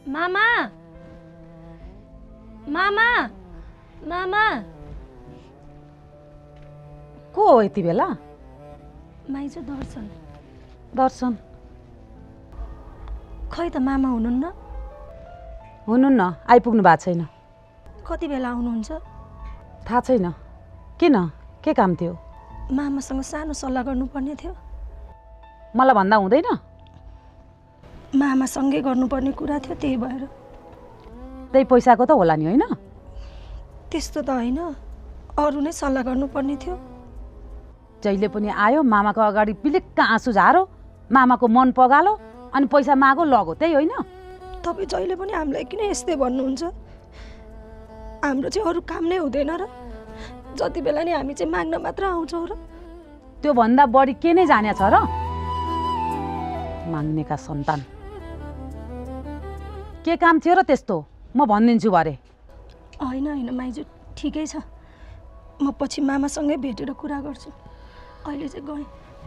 मामा मामा मामा को हो यति बेला? माइजू दर्शन। दर्शन खै त मामा हुनुहुन्न? हुनुहुन्न, आइपुग्नु भएको छैन। कति बेला आउनुहुन्छ? थाहा छैन। किन, के काम थियो? मामासँग सानो सल्लाह गर्नुपर्ने थियो। मलाई भन्दा हुँदैन? मामासँगै गर्नुपर्ने कुरा थियो, त्यही भएर। त्यही पैसाको त होला नि, होइन? त्यस्तो त होइन, अरू नै सल्लाह गर्नुपर्ने थियो। जहिले पनि आयो मामाको अगाडि पिलिक्क आँसु झारो, मामाको मन पगालो अनि पैसा मागो लगो, त्यही होइन? तपाईँ जहिले पनि हामीलाई किन यस्तै भन्नुहुन्छ? हाम्रो चाहिँ अरू काम नै हुँदैन र? जति बेला नि हामी चाहिँ माग्न मात्र आउँछौँ र? त्यो भन्दा बढी के नै जाने छ र? माग्नेका सन्तान। के काम थियो र त्यस्तो? म भनिदिन्छु भरे। होइन होइन माइजू, ठिकै छ। म पछि मामासँगै भेटेर कुरा गर्छु। अहिले चाहिँ गएँ।